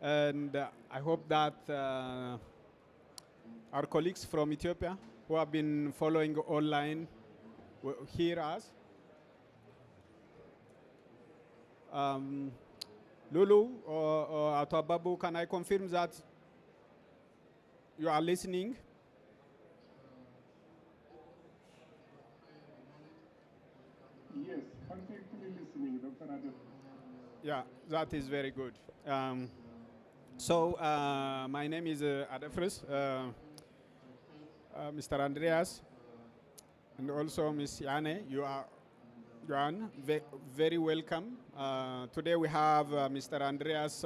And I hope that our colleagues from Ethiopia who have been following online will hear us. Lulu or Ato Ababu, can I confirm that you are listening? Yes, perfectly listening, Dr. Adef. Yeah, that is very good. My name is Adefris, Mr. Andreas, and also Ms. Yane. You are Joan, very welcome. Today we have Mr. Andreas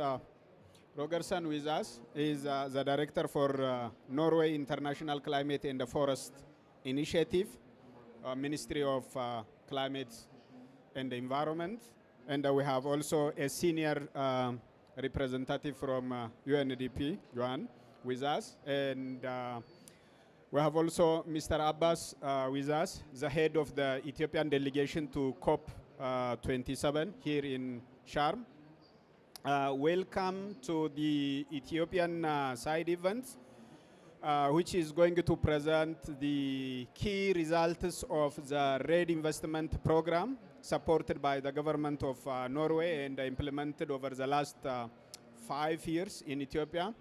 Rogerson with us. He is the director for Norway International Climate and Forest Initiative, Ministry of Climate and Environment. And we have also a senior representative from UNDP, Joan, with us. And we have also Mr. Abbas with us, the head of the Ethiopian delegation to COP27 here in Sharm. Welcome to the Ethiopian side event, which is going to present the key results of the REDD investment program supported by the government of Norway and implemented over the last 5 years in Ethiopia.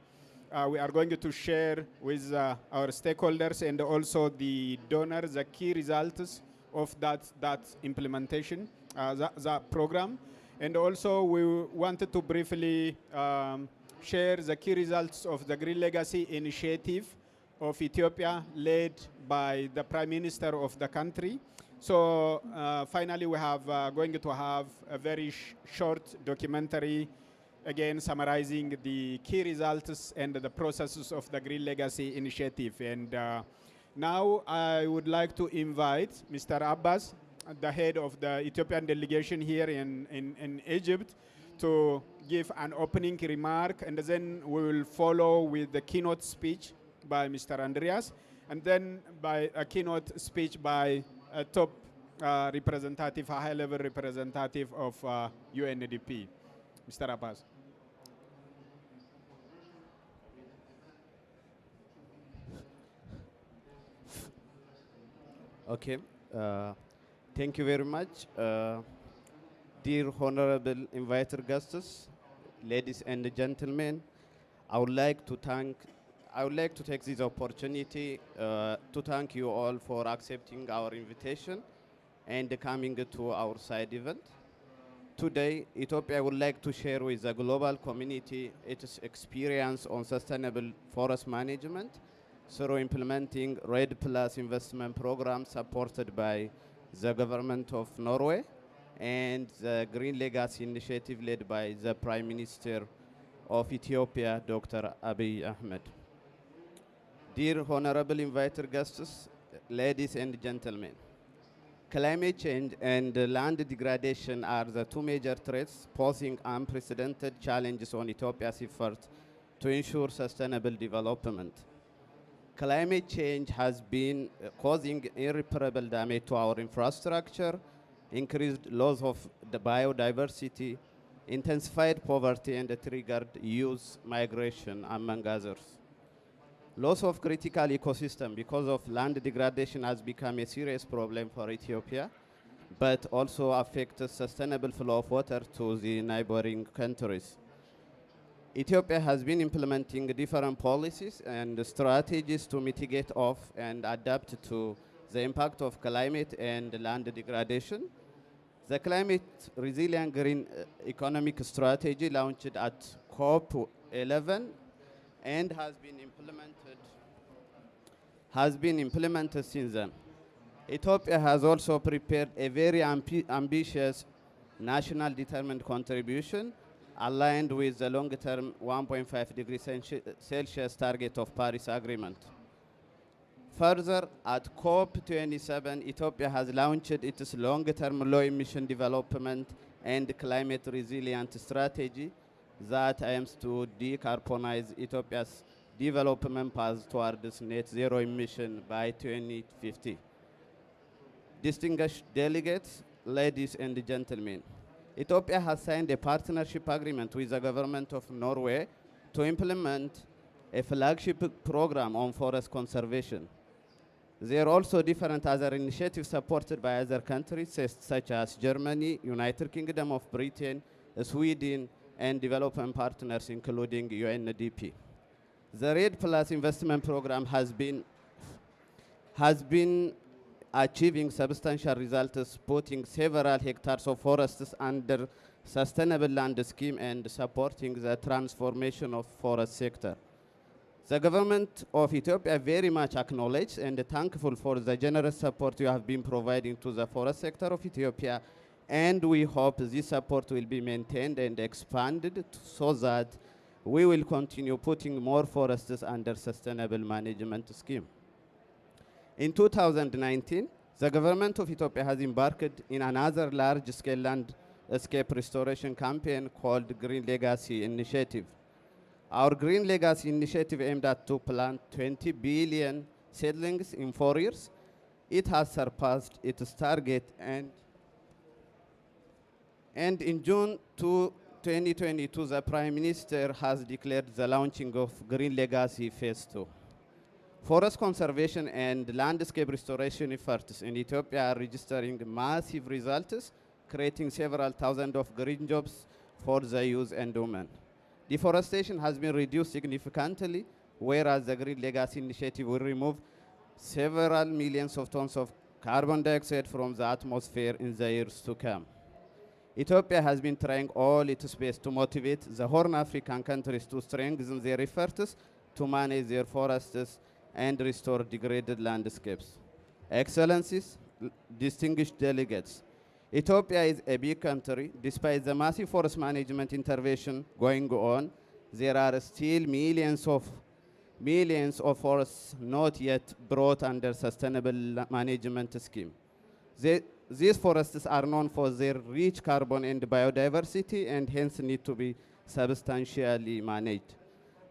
We are going to share with our stakeholders and also the donors the key results of that implementation, that program. And also we wanted to briefly share the key results of the Green Legacy Initiative of Ethiopia led by the Prime Minister of the country. So finally we have going to have a very short documentary again summarizing the key results and the processes of the Green Legacy Initiative. And now I would like to invite Mr. Abbas, the head of the Ethiopian delegation here in Egypt, to give an opening remark, and then we will follow with the keynote speech by Mr. Andreas, and then by a keynote speech by a top representative, a high-level representative of UNDP. Mr. Abbas. Okay. Thank you very much. Dear honorable invited guests, ladies and gentlemen, I would like to take this opportunity to thank you all for accepting our invitation and coming to our side event. Today, Ethiopia would like to share with the global community its experience on sustainable forest management through implementing REDD Plus investment program supported by the government of Norway and the Green Legacy Initiative led by the Prime Minister of Ethiopia, Dr. Abiy Ahmed. Dear honorable invited guests, ladies and gentlemen, climate change and land degradation are the two major threats posing unprecedented challenges on Ethiopia's efforts to ensure sustainable development. Climate change has been causing irreparable damage to our infrastructure, increased loss of the biodiversity, intensified poverty, and triggered youth migration, among others. Loss of critical ecosystem because of land degradation has become a serious problem for Ethiopia, but also affects sustainable flow of water to the neighboring countries. Ethiopia has been implementing different policies and strategies to mitigate of and adapt to the impact of climate and land degradation. The Climate Resilient Green Economic Strategy launched at COP11 and has been implemented since then. Ethiopia has also prepared a very ambitious national determined contribution aligned with the long-term 1.5 degrees Celsius target of Paris Agreement. Further, at COP27, Ethiopia has launched its long-term low-emission development and climate resilient strategy that aims to decarbonize Ethiopia's development path towards net zero emission by 2050. Distinguished delegates, ladies and gentlemen, Ethiopia has signed a partnership agreement with the government of Norway to implement a flagship program on forest conservation. There are also different other initiatives supported by other countries, such as Germany, United Kingdom of Britain, Sweden, and development partners, including UNDP. The REDD Plus investment program has been achieving substantial results, putting several hectares of forests under sustainable land scheme and supporting the transformation of forest sector. The government of Ethiopia very much acknowledges and thankful for the generous support you have been providing to the forest sector of Ethiopia, and we hope this support will be maintained and expanded so that we will continue putting more forests under sustainable management scheme. In 2019, the government of Ethiopia has embarked in another large-scale landscape restoration campaign called Green Legacy Initiative. Our Green Legacy Initiative aimed at to plant 20 billion seedlings in 4 years. It has surpassed its target, and in June 2022, the Prime Minister has declared the launching of Green Legacy Phase 2. Forest conservation and landscape restoration efforts in Ethiopia are registering massive results, creating several thousand of green jobs for the youth and women. Deforestation has been reduced significantly, whereas the Green Legacy Initiative will remove several millions of tons of carbon dioxide from the atmosphere in the years to come. Ethiopia has been trying all its best to motivate the Horn African countries to strengthen their efforts to manage their forests and restore degraded landscapes. Excellencies, distinguished delegates, Ethiopia is a big country. Despite the massive forest management intervention going on, there are still millions of forests not yet brought under sustainable management scheme. These forests are known for their rich carbon and biodiversity and hence need to be substantially managed.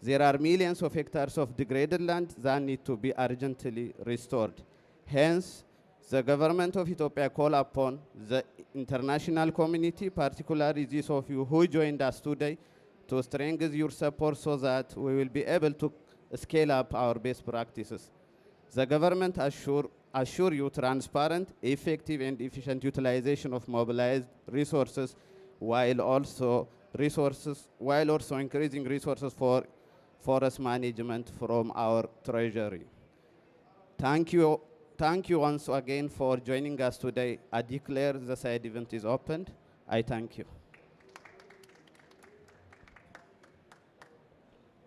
There are millions of hectares of degraded land that need to be urgently restored. Hence, the government of Ethiopia call upon the international community, particularly those of you who joined us today, to strengthen your support so that we will be able to scale up our best practices. The government assure you transparent, effective, and efficient utilization of mobilized resources, while also increasing resources for forest management from our treasury. Thank you once again for joining us today. I declare the side event is opened. I thank you.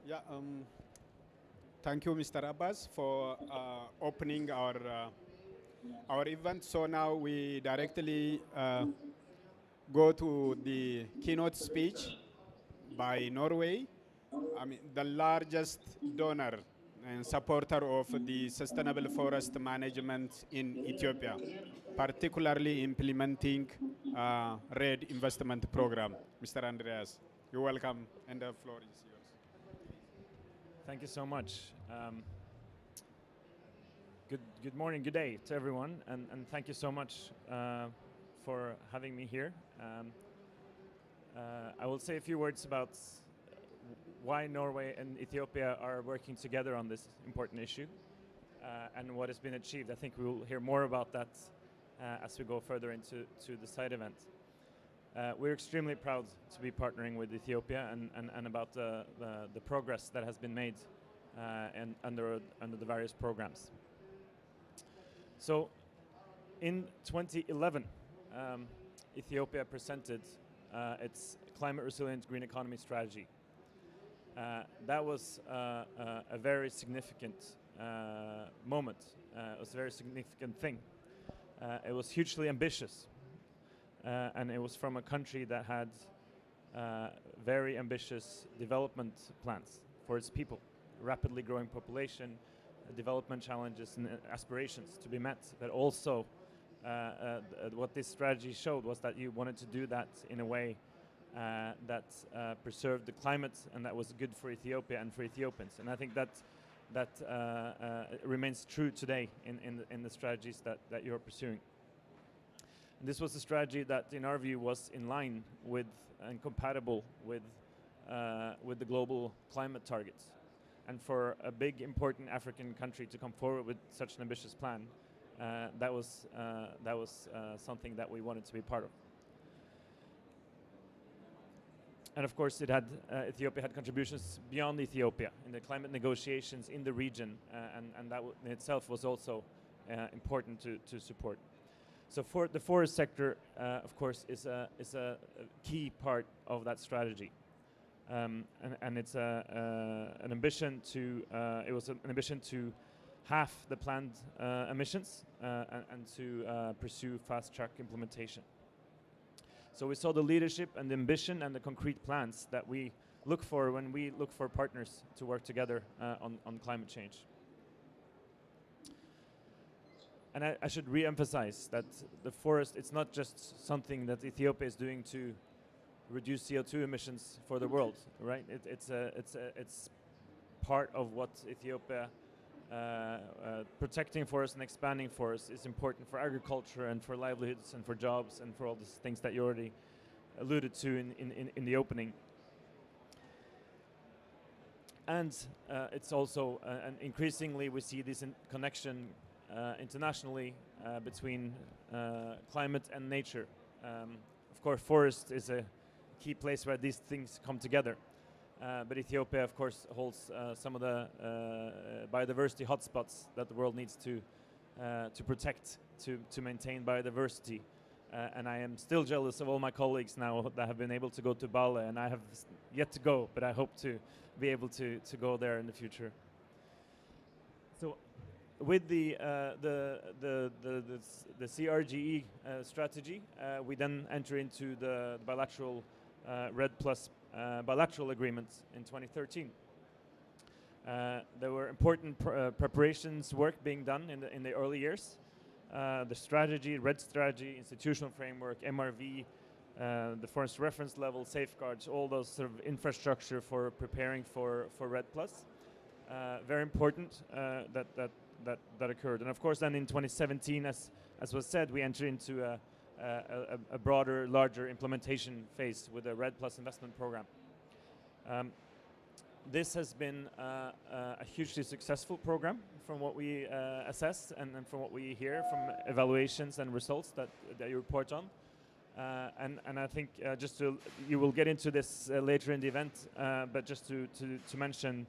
Yeah, thank you, Mr. Abbas, for opening our event. So now we directly go to the keynote speech by Norway. I mean, the largest donor and supporter of the sustainable forest management in Ethiopia, particularly implementing REDD investment program. Mr. Andreas, you're welcome, and the floor is yours. Thank you so much. Good morning, good day to everyone, and thank you so much for having me here. I will say a few words about why Norway and Ethiopia are working together on this important issue and what has been achieved. I think we will hear more about that as we go further into the side event. We're extremely proud to be partnering with Ethiopia and about the progress that has been made under the various programs. So in 2011, Ethiopia presented its climate resilient green economy strategy. That was a very significant moment. It was a very significant thing. It was hugely ambitious, and it was from a country that had very ambitious development plans for its people, rapidly growing population, development challenges and aspirations to be met, but also what this strategy showed was that you wanted to do that in a way that preserved the climate and that was good for Ethiopia and for Ethiopians. And I think that remains true today in the strategies that you're pursuing. And this was a strategy that, in our view, was in line with and compatible with with the global climate targets. And for a big, important African country to come forward with such an ambitious plan, that was something that we wanted to be part of. And of course, Ethiopia had contributions beyond Ethiopia in the climate negotiations in the region, and that in itself was also important to support. So for the forest sector, of course, is a key part of that strategy, and it's an ambition to it was an ambition to halve the planned emissions and to pursue fast-track implementation. So we saw the leadership and the ambition and the concrete plans that we look for when we look for partners to work together on climate change. And I should re-emphasize that the forest, it's not just something that Ethiopia is doing to reduce CO2 emissions for the world, right? It's part of what Ethiopia protecting forests and expanding forests is important for agriculture and for livelihoods and for jobs and for all these things that you already alluded to in the opening. And it's also, and increasingly we see this connection internationally between climate and nature. Of course, forest is a key place where these things come together. But Ethiopia, of course, holds some of the biodiversity hotspots that the world needs to protect, to maintain biodiversity. And I am still jealous of all my colleagues now that have been able to go to Bale, and I have yet to go, but I hope to be able to go there in the future. So, with the CRGE strategy, we then enter into the bilateral REDD Plus bilateral agreements in 2013. There were important preparations work being done in the early years. The strategy, REDD strategy, institutional framework, MRV, the forest reference level, safeguards, all those sort of infrastructure for preparing for REDD Plus. Very important that occurred. And of course then in 2017, as was said, we entered into a broader, larger implementation phase with the REDD Plus investment program. This has been a hugely successful program from what we assess and from what we hear from evaluations and results that you report on. And I think you will get into this later in the event, but just to mention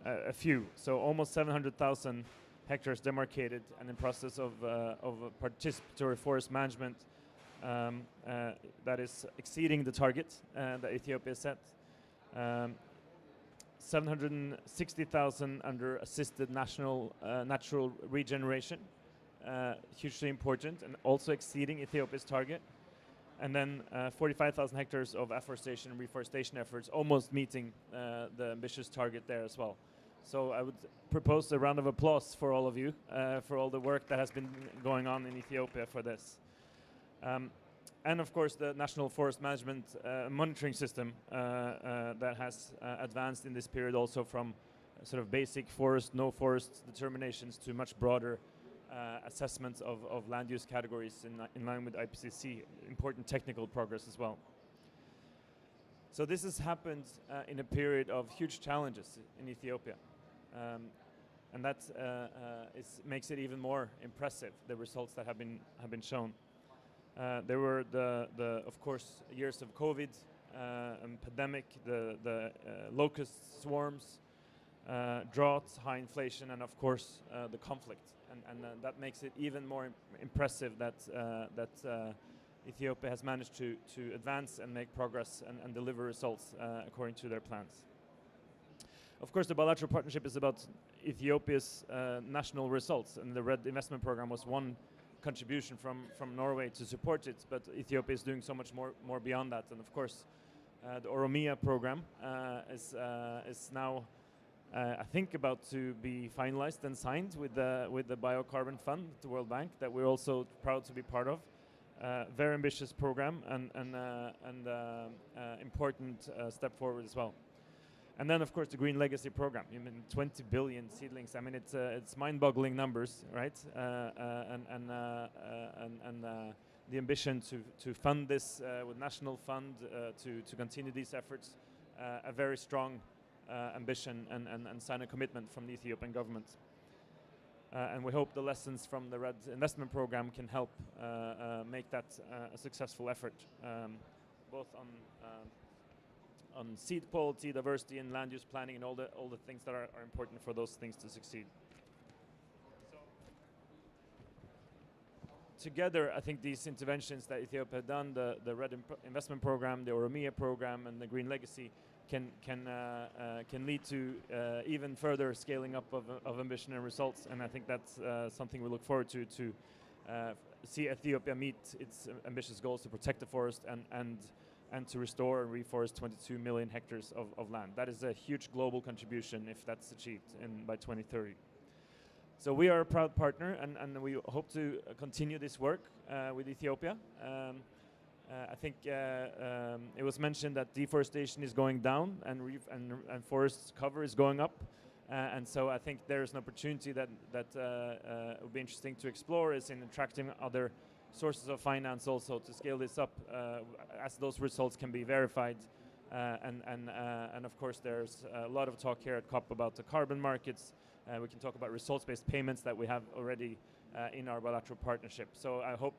a few. So almost 700,000 hectares demarcated and in process of participatory forest management that is exceeding the target that Ethiopia set. 760,000 under assisted natural regeneration, hugely important and also exceeding Ethiopia's target. And then 45,000 hectares of afforestation and reforestation efforts, almost meeting the ambitious target there as well. So I would propose a round of applause for all of you for all the work that has been going on in Ethiopia for this. And of course the National Forest Management Monitoring System that has advanced in this period also from sort of basic forest, no forest determinations to much broader assessments of land use categories in line with IPCC, important technical progress as well. So this has happened in a period of huge challenges in Ethiopia. And that makes it even more impressive, the results that have been shown. There were of course years of COVID and pandemic, the locust swarms, droughts, high inflation, and of course the conflict, and that makes it even more impressive that Ethiopia has managed to advance and make progress and deliver results according to their plans. Of course, the bilateral partnership is about Ethiopia's national results, and the REDD investment program was one contribution from Norway to support it, but Ethiopia is doing so much more beyond that. And of course, the Oromia program is now, I think, about to be finalized and signed with the Biocarbon Fund, the World Bank, that we're also proud to be part of. Very ambitious program and important step forward as well. And then, of course, the Green Legacy Program. I mean, 20 billion seedlings. I mean, it's mind-boggling numbers, right? And the ambition to fund this with national fund to continue these efforts a very strong ambition and sign a commitment from the Ethiopian government. And we hope the lessons from the REDD investment program can help make that a successful effort, both on seed quality, diversity, and land use planning, and all the things that are important for those things to succeed. Together, I think these interventions that Ethiopia has done, the REDD investment program, the Oromia program, and the Green Legacy, can lead to even further scaling up of ambition and results. And I think that's something we look forward to see Ethiopia meet its ambitious goals to protect the forest and to restore and reforest 22 million hectares of land. That is a huge global contribution if that's achieved by 2030. So we are a proud partner, and we hope to continue this work with Ethiopia. I think it was mentioned that deforestation is going down and forest cover is going up. And so I think there's an opportunity that would be interesting to explore is in attracting other sources of finance also to scale this up as those results can be verified. And of course there's a lot of talk here at COP about the carbon markets. We can talk about results-based payments that we have already in our bilateral partnership. So I hope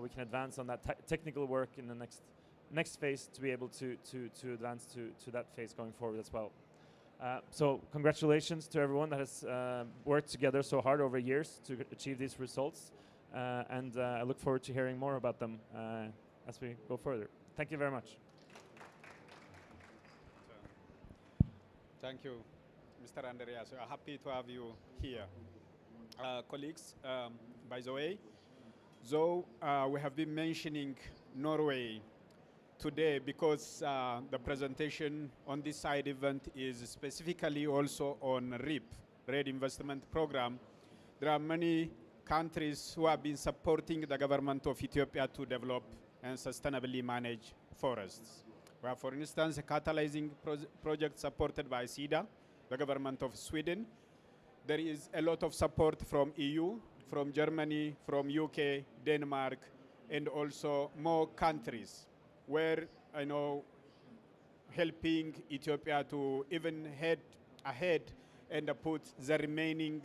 we can advance on that technical work in the next phase to be able to advance to that phase going forward as well. So congratulations to everyone that has worked together so hard over years to achieve these results. And I look forward to hearing more about them as we go further. Thank you very much. Thank you, Mr. Andreas. We are happy to have you here. Colleagues, by the way, though we have been mentioning Norway today because the presentation on this side event is specifically also on REDD Investment Program. There are many countries who have been supporting the government of Ethiopia to develop and sustainably manage forests. We have, for instance, a catalyzing project supported by SIDA, the government of Sweden. There is a lot of support from EU, from Germany, from UK, Denmark, and also more countries where I know helping Ethiopia to even head ahead and put the remaining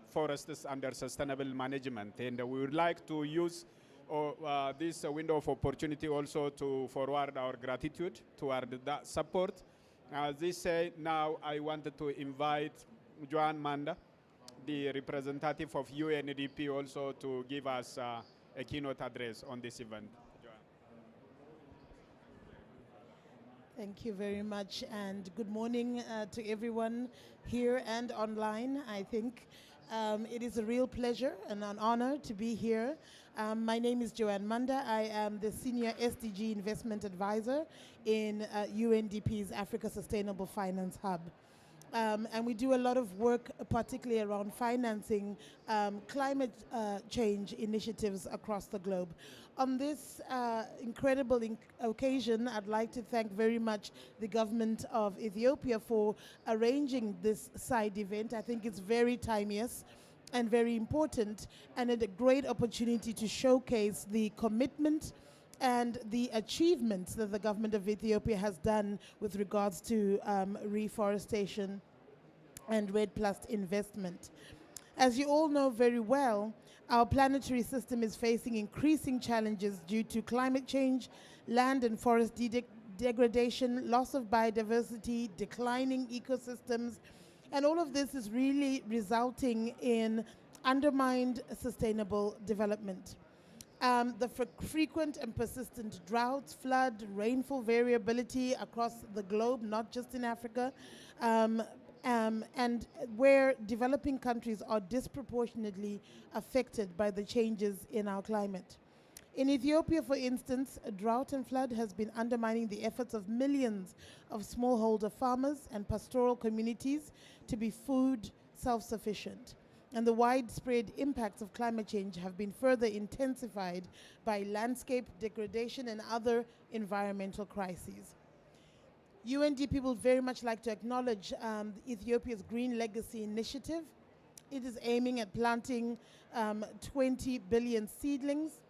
forests under sustainable management. And we would like to use this window of opportunity also to forward our gratitude toward that support. Now I wanted to invite Joan Manda, the representative of UNDP, also to give us a keynote address on this event. Thank you very much, and good morning to everyone here and online. I think it is a real pleasure and an honor to be here. My name is Joanne Manda. I am the Senior SDG Investment Advisor in UNDP's Africa Sustainable Finance Hub. And we do a lot of work, particularly around financing climate change initiatives across the globe. On this incredible occasion, I'd like to thank very much the government of Ethiopia for arranging this side event. I think it's very timeous and very important, and a great opportunity to showcase the commitment and the achievements that the government of Ethiopia has done with regards to reforestation and REDD+ investment. As you all know very well, our planetary system is facing increasing challenges due to climate change, land and forest degradation, loss of biodiversity, declining ecosystems, and all of this is really resulting in undermined sustainable development. The frequent and persistent droughts, flood, rainfall variability across the globe, not just in Africa, and where developing countries are disproportionately affected by the changes in our climate. In Ethiopia, for instance, a drought and flood has been undermining the efforts of millions of smallholder farmers and pastoral communities to be food self-sufficient. And the widespread impacts of climate change have been further intensified by landscape degradation and other environmental crises. UNDP would very much like to acknowledge Ethiopia's Green Legacy initiative. It is aiming at planting 20 billion seedlings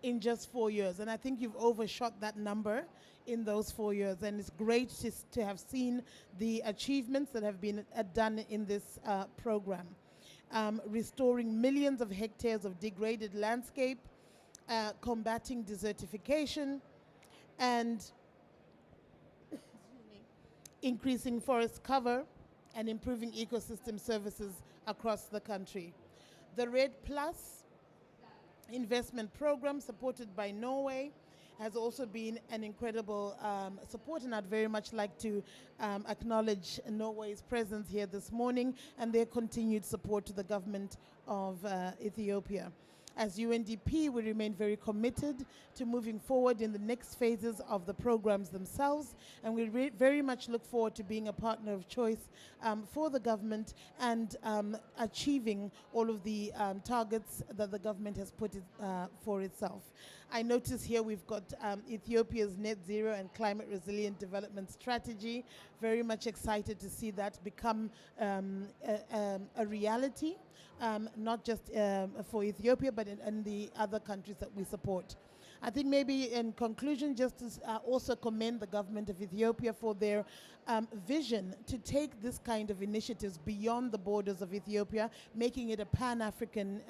in just 4 years. And I think you've overshot that number in those 4 years. And it's great to have seen the achievements that have been done in this program. Restoring millions of hectares of degraded landscape, combating desertification, and increasing forest cover and improving ecosystem services across the country. The REDD Plus investment program, supported by Norway, has also been an incredible support, and I'd very much like to acknowledge Norway's presence here this morning and their continued support to the government of Ethiopia. As UNDP, we remain very committed to moving forward in the next phases of the programs themselves, and we very much look forward to being a partner of choice for the government and achieving all of the targets that the government has put for itself. I notice here we've got Ethiopia's net zero and climate resilient development strategy. Very much excited to see that become a reality. Not just for Ethiopia, but in the other countries that we support. I think maybe in conclusion, just to also commend the government of Ethiopia for their vision to take this kind of initiatives beyond the borders of Ethiopia, making it a Pan-African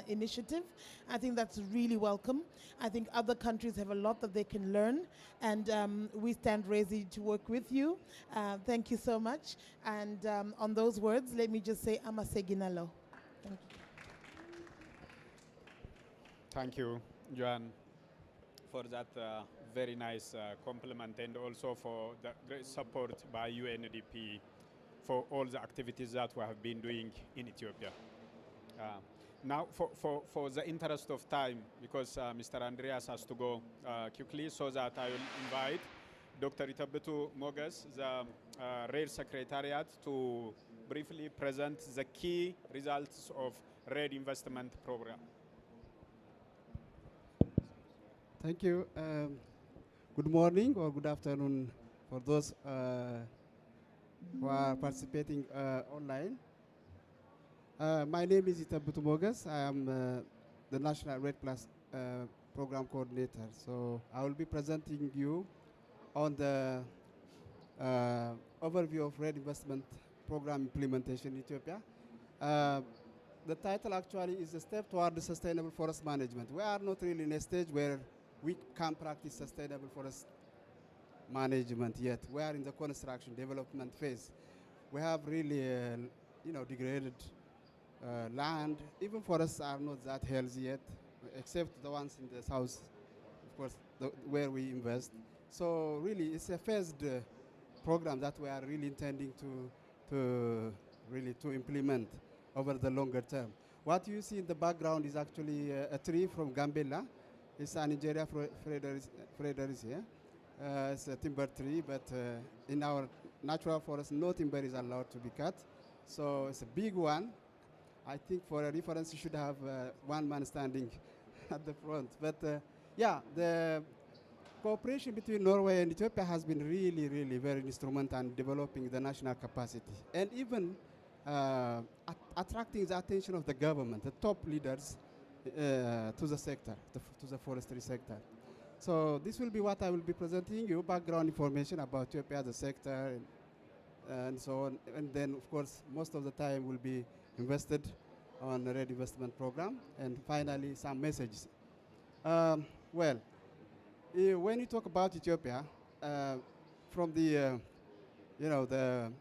initiative. I think that's really welcome. I think other countries have a lot that they can learn, and we stand ready to work with you. Thank you so much. And on those words, let me just say, Amaseginalo. Thank you. Thank you, Joan, for that very nice compliment, and also for the great support by UNDP for all the activities that we have been doing in Ethiopia. Now, for the interest of time, because Mr. Andreas has to go quickly, so that I will invite Dr. Ethiopia-Moges, the REDD Secretariat, to briefly present the key results of REDD investment program. Thank you. Good morning or good afternoon for those who are participating online. My name is Ethiopia-Moges. I am the National REDD Plus Program Coordinator. So I will be presenting you on the overview of REDD investment program implementation in Ethiopia. The title actually is a step toward the sustainable forest management. We are not really in a stage where we can practice sustainable forest management yet. We are in the construction development phase. We have really, degraded land. Even forests are not that healthy yet, except the ones in the south, of course, where we invest. So really, it's a phased program that we are really intending to implement over the longer term. What you see in the background is actually a tree from Gambela. It's an Nigeria frederis here. It's a timber tree, but in our natural forest, no timber is allowed to be cut. So it's a big one. I think for a reference, you should have one man standing at the front. But yeah, the cooperation between Norway and Ethiopia has been really, really very instrumental in developing the national capacity, and even attracting the attention of the government, the top leaders, to the sector, to the forestry sector. So this will be what I will be presenting you, background information about Ethiopia, the sector, and so on. And then, of course, most of the time will be invested on the REDD investment program. And finally, some messages. Well, when you talk about Ethiopia, from the, the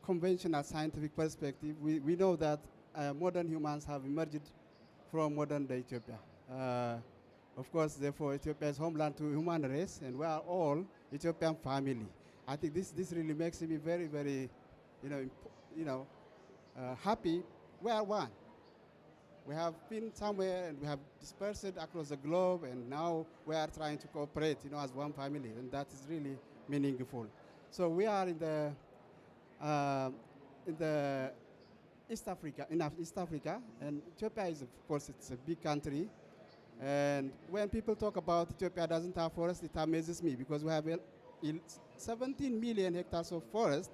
conventional scientific perspective, we know that modern humans have emerged from modern-day Ethiopia. Of course, therefore, Ethiopia is homeland to human race, and we are all Ethiopian family. I think this really makes me very, very, happy. We are one. We have been somewhere, and we have dispersed across the globe, and now we are trying to cooperate, as one family, and that is really meaningful. So we are in the East Africa, and Ethiopia is, of course, it's a big country. And when people talk about Ethiopia doesn't have forest, it amazes me, because we have 17 million hectares of forest.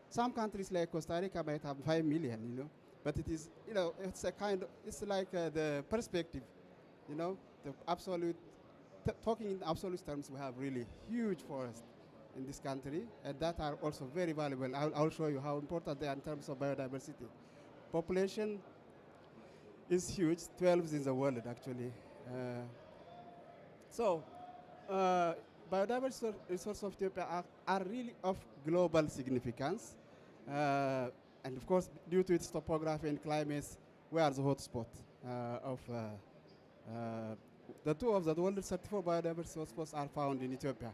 Some countries like Costa Rica might have 5 million, But it is, it's a kind of, it's like the perspective, the absolute talking in absolute terms, we have really huge forests in this country, and that are also very valuable. I'll show you how important they are in terms of biodiversity. Population is huge, 12th in the world actually. So, biodiversity resources of Ethiopia are really of global significance. And of course, due to its topography and climates, we are the hotspot of the two of the world's 34 biodiversity hotspots are found in Ethiopia.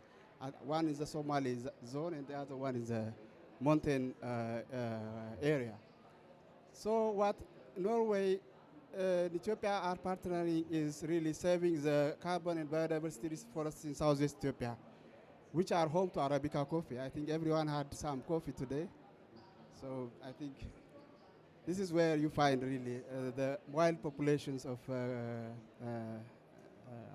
One is the Somali zone, and the other one is the mountain area. So what Norway and Ethiopia are partnering is really saving the carbon and biodiversity forests in southwest Ethiopia, which are home to Arabica coffee. I think everyone had some coffee today. So I think this is where you find really the wild populations of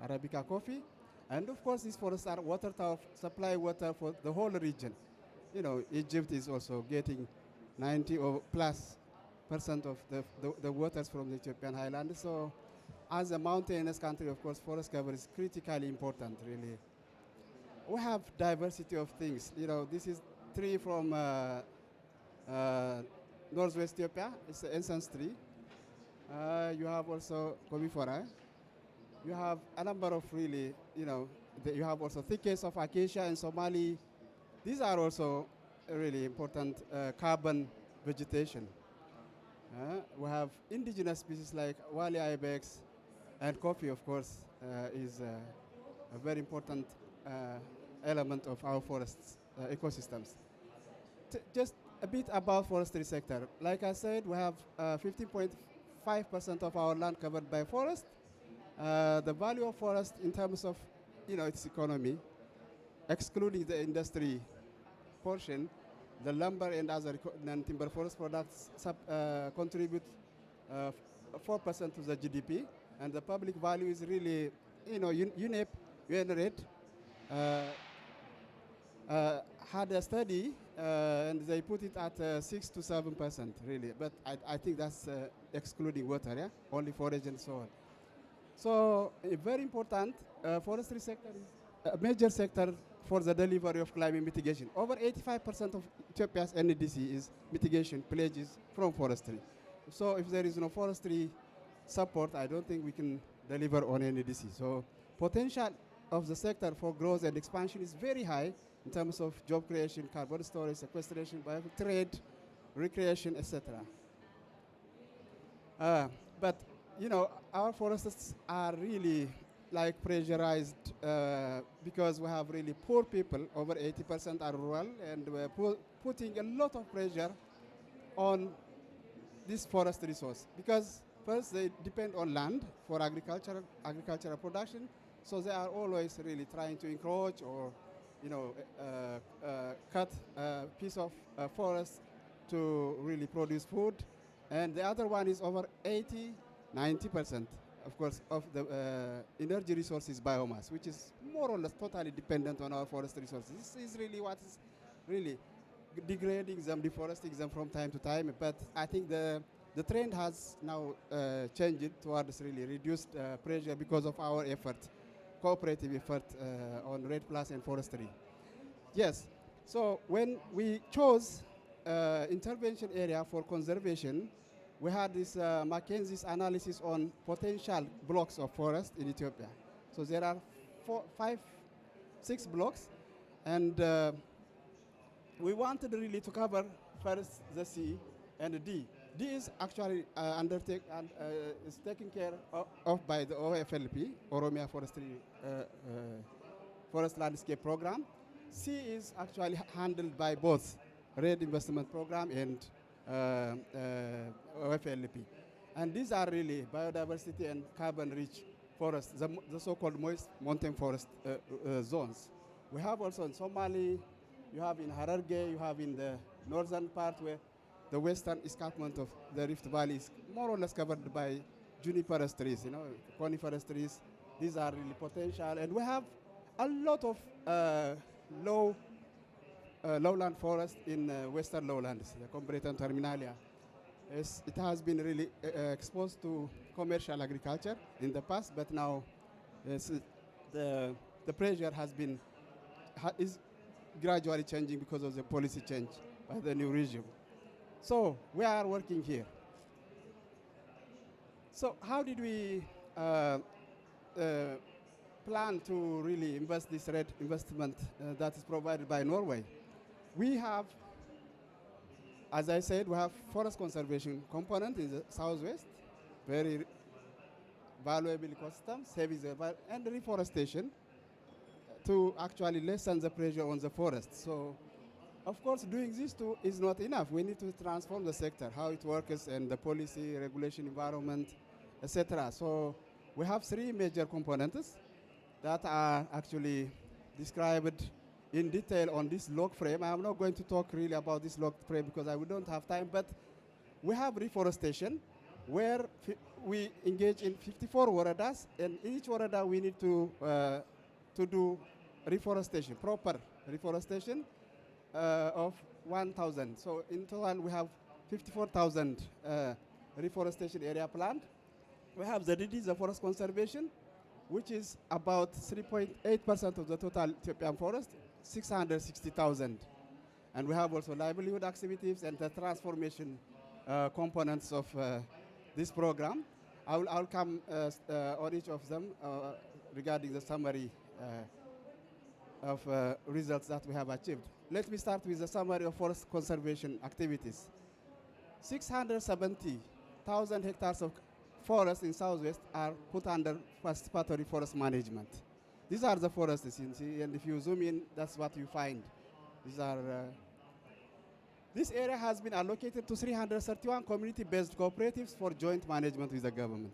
Arabica coffee. And of course, these forests are water tower, supply water for the whole region. You know, Egypt is also getting 90 or plus % of the waters from the Ethiopian highlands. So as a mountainous country, of course, forest cover is critically important, really. We have diversity of things. You know, this is tree from northwest Ethiopia. It's the incense tree. You have also conifera. You have a number of really, you know, you have also thickets of acacia and Somali. These are also really important carbon vegetation. We have indigenous species like wali ibex, and coffee, of course, is a very important element of our forests ecosystems. Just a bit about forestry sector. Like I said, we have 15.5% of our land covered by forest. The value of forest in terms of, you know, its economy, excluding the industry portion, the lumber and other non-timber forest products contribute 4% to the GDP, and the public value is really, you know, UNDP had a study and they put it at 6 to 7%, really. But I think that's excluding water, yeah? Only forage and so on. So very important, forestry sector is a major sector for the delivery of climate mitigation. Over 85% of Ethiopia's NDC is mitigation pledges from forestry. So if there is no forestry support, I don't think we can deliver on NDC. So potential of the sector for growth and expansion is very high in terms of job creation, carbon storage, sequestration, trade, recreation, etc. But you know, our forests are really like pressurized because we have really poor people. Over 80% are rural, and we're putting a lot of pressure on this forest resource because first they depend on land for agricultural production, so they are always really trying to encroach or, you know, cut a piece of forest to really produce food. And the other one is over 90%, of course, of the energy resources biomass, which is more or less totally dependent on our forest resources. This is really what is really degrading them, deforesting them from time to time. But I think the trend has now changed towards really reduced pressure because of our effort, cooperative effort on REDD Plus and forestry. Yes, so when we chose intervention area for conservation, we had this Mackenzie's analysis on potential blocks of forest in Ethiopia. So there are 6 blocks, and we wanted really to cover first the C and the D. D is actually is taken care of by the OFLP, Oromia Forest Landscape Program. C is actually handled by both REDD Investment Program and OFLP. And these are really biodiversity and carbon-rich forests, the so-called moist mountain forest zones. We have also in Somali, you have in Hararge, you have in the northern part where the western escarpment of the Rift Valley is more or less covered by juniper trees, you know, coniferous trees. These are really potential. And we have a lot of lowland forest in western lowlands, the Combretum terminalia. It has been really exposed to commercial agriculture in the past, but now the pressure is gradually changing because of the policy change by the new regime. So we are working here. So how did we plan to really invest this REDD investment that is provided by Norway? We have, as I said, we have forest conservation component in the southwest, very valuable ecosystem, saving the and reforestation to actually lessen the pressure on the forest. So, of course, doing this too is not enough. We need to transform the sector, how it works, and the policy, regulation, environment, etc. So, we have three major components that are actually described in detail on this log frame. I'm not going to talk really about this log frame because I don't have time, but we have reforestation where we engage in 54 waradas, and in each warada we need to do reforestation, proper reforestation of 1,000. So in total we have 54,000 reforestation area planned. We have the REDD, the forest conservation, which is about 3.8% of the total Ethiopian forest, 660,000. And we have also livelihood activities and the transformation components of this program. I'll come on each of them regarding the summary of results that we have achieved. Let me start with the summary of forest conservation activities. 670,000 hectares of forests in Southwest are put under participatory forest management. These are the forests you see, and if you zoom in, that's what you find. These are this area has been allocated to 331 community-based cooperatives for joint management with the government.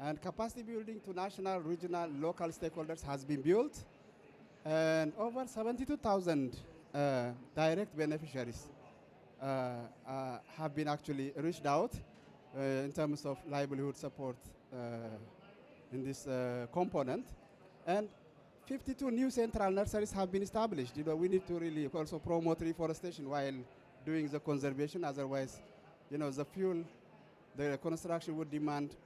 And capacity building to national, regional, local stakeholders has been built. And over 72,000 direct beneficiaries have been actually reached out in terms of livelihood support in this component. And 52 new central nurseries have been established. You know, we need to really also promote reforestation while doing the conservation. Otherwise, you know, the fuel, the construction would demand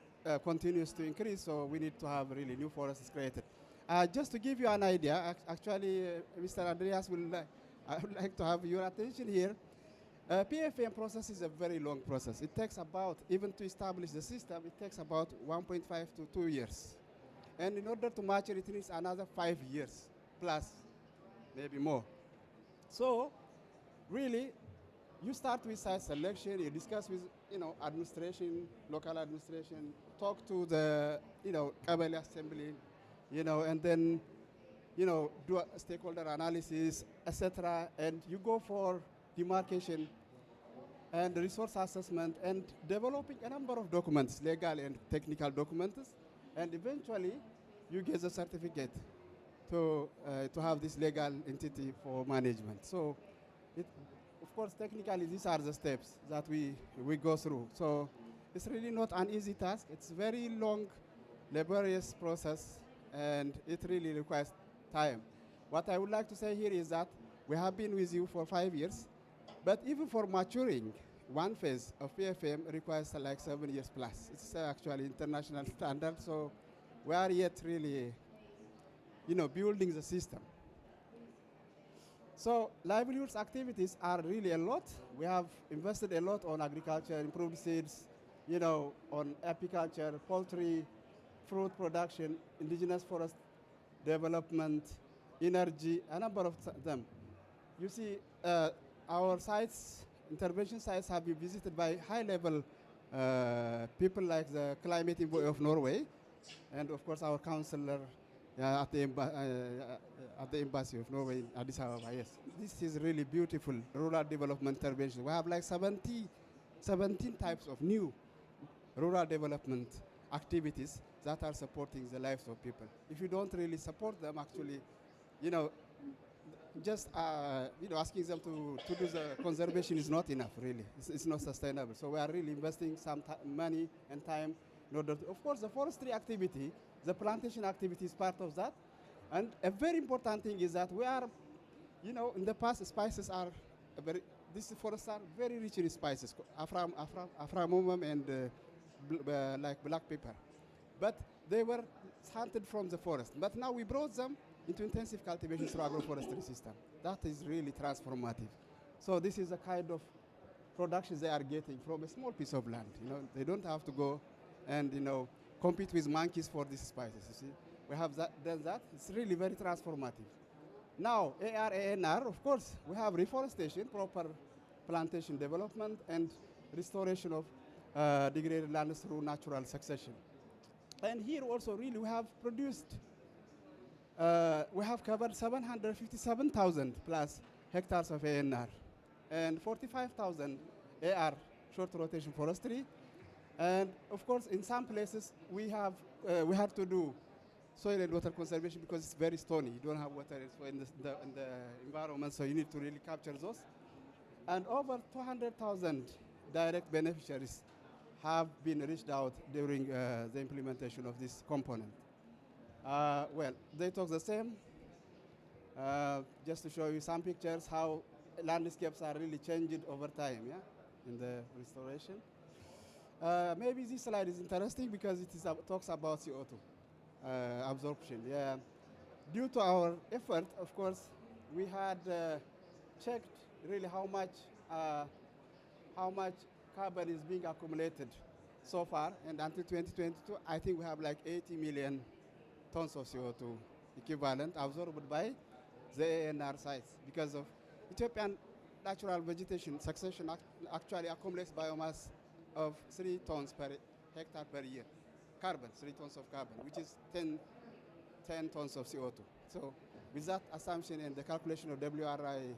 continues to increase. So we need to have really new forests created. Just to give you an idea, actually, Mr. Andreas I would like to have your attention here. PFM process is a very long process. It takes about, even to establish the system, it takes about 1.5 to 2 years. And in order to mature, it needs another 5 years plus, maybe more. So, really, you start with site selection, you discuss with, you know, administration, local administration, talk to the, you know, Kabyle assembly, you know, and then, you know, do a stakeholder analysis, etc. And you go for demarcation and resource assessment and developing a number of documents, legal and technical documents, and eventually you get a certificate to have this legal entity for management. So, of course, technically these are the steps that we go through. So it's really not an easy task. It's a very long, laborious process, and it really requires time. What I would like to say here is that we have been with you for 5 years, but even for maturing, one phase of PFM requires like 7 years plus. It's actually international standard, so we are yet really, you know, building the system. So livelihoods activities are really a lot. We have invested a lot on agriculture, improved seeds, you know, on apiculture, poultry, fruit production, indigenous forest development, energy, a number of them. You see, our sites, intervention sites have been visited by high-level people like the climate envoy of Norway, and of course our councillor at the embassy of Norway in Addis Ababa. Yes, this is really beautiful rural development intervention. We have like 17 types of new rural development activities that are supporting the lives of people. If you don't really support them, actually, you know, just you know, asking them to do the conservation is not enough, really. It's not sustainable. So we are really investing some money and time in order to, of course, the forestry activity, the plantation activity is part of that. And a very important thing is that we are, you know, in the past, spices are these forests are very rich in spices, aframomum and like black pepper. But they were hunted from the forest. But now we brought them into intensive cultivation through agroforestry system. That is really transformative. So this is a kind of production they are getting from a small piece of land. You know, they don't have to go and, you know, compete with monkeys for these spices, you see. We have done that. It's really very transformative. Now, AR, of course, we have reforestation, proper plantation development, and restoration of degraded lands through natural succession. And here also, really, we have produced, we have covered 757,000 plus hectares of ANR and 45,000 AR, short rotation forestry. And of course, in some places, we have to do soil and water conservation because it's very stony. You don't have water in the environment, so you need to really capture those. And over 200,000 direct beneficiaries have been reached out during the implementation of this component. Well, they talk the same. Just to show you some pictures, how landscapes are really changing over time, yeah, in the restoration. Maybe this slide is interesting because it talks about CO2 absorption. Yeah, due to our effort, of course, we had checked really how much carbon is being accumulated so far, and until 2022, I think we have like 80 million tons of CO2 equivalent absorbed by the ANR sites because of Ethiopian natural vegetation succession actually accumulates biomass of 3 tons per hectare per year. Carbon, 3 tons of carbon, which is 10 tons of CO2. So with that assumption and the calculation of WRI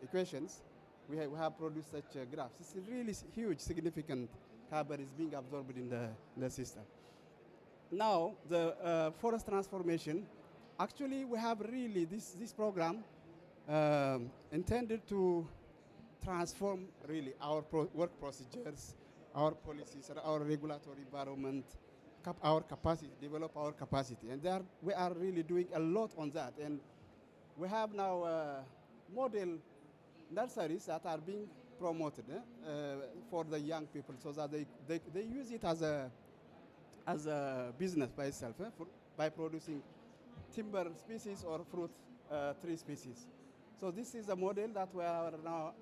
equations, we have produced such graphs. It's really huge, significant carbon is being absorbed in the system. Now, the forest transformation, actually we have really, this program intended to transform really our work procedures, our policies, our regulatory environment, our capacity, develop our capacity. And we are really doing a lot on that. And we have now model nurseries that are being promoted for the young people so that they use it as a business by itself, by producing timber species or fruit tree species. So this is a model that we are now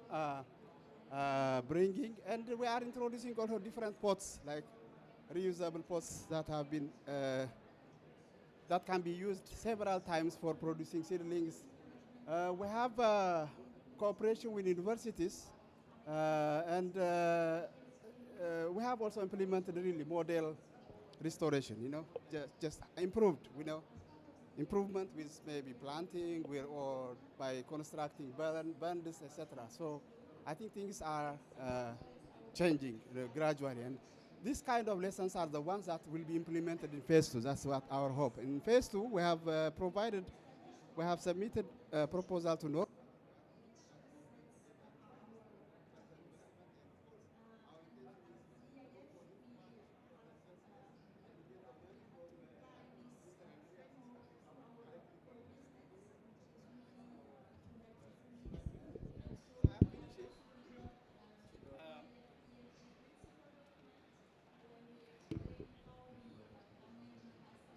bringing, and we are introducing also different pots, like reusable pots that have been that can be used several times for producing seedlings. We have cooperation with universities, and we have also implemented really model restoration. You know, just improved. You know, improvement with maybe planting or by constructing bands, etc. So I think things are changing gradually, and these kind of lessons are the ones that will be implemented in phase 2. That's what our hope. In phase 2, we have submitted a proposal to Norway.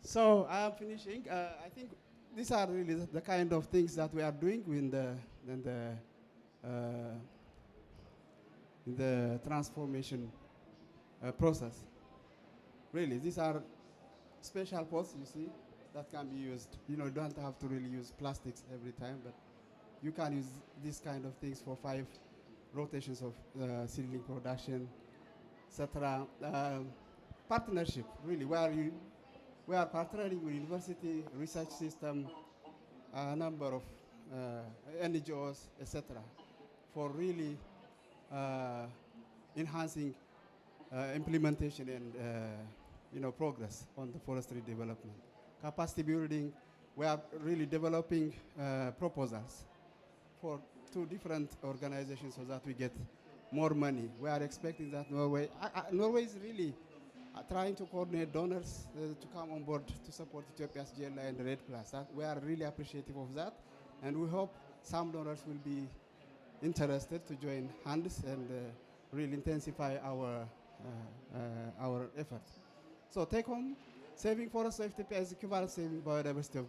So I am finishing. I think these are really the kind of things that we are doing in the transformation process. Really, these are special pots, you see, that can be used. You know, you don't have to really use plastics every time, but you can use these kind of things for 5 rotations of seedling production, etc. Partnership, really, we are partnering with university, research system, a number of NGOs, etc., for really enhancing implementation and progress on the forestry development. Capacity building, we are really developing proposals for 2 different organizations so that we get more money. We are expecting that Norway is really trying to coordinate donors to come on board to support Ethiopia's GLI and REDD+. We are really appreciative of that, and we hope some donors will be interested to join hands and really intensify our efforts. So take home, saving forest of Ethiopia is equivalent to saving biodiversity of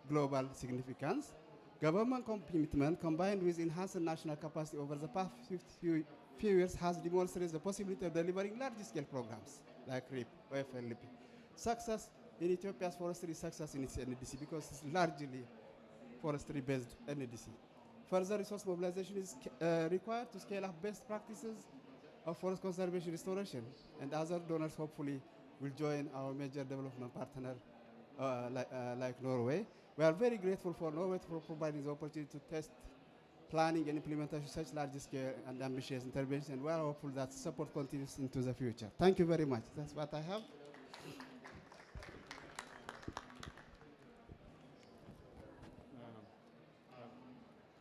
global significance. Government commitment combined with enhanced national capacity over the past few years has demonstrated the possibility of delivering large-scale programs like REP, OFLP. Success in Ethiopia's forestry, success in its NDC because it's largely forestry-based NDC. Further resource mobilization is required to scale up best practices of forest conservation restoration, and other donors hopefully will join our major development partner like Norway. We are very grateful for Norway for providing the opportunity to test planning and implementation of such large scale and ambitious interventions, and we are hopeful that support continues into the future. Thank you very much. That's what I have.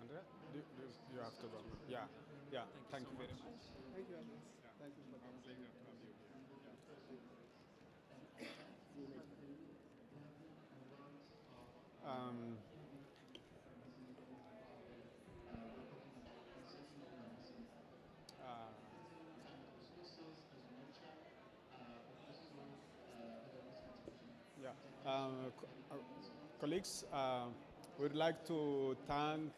Andrea, do you have to go? Yeah, yeah. Thank you very much. Thank you. Thank you for the Colleagues, we'd like to thank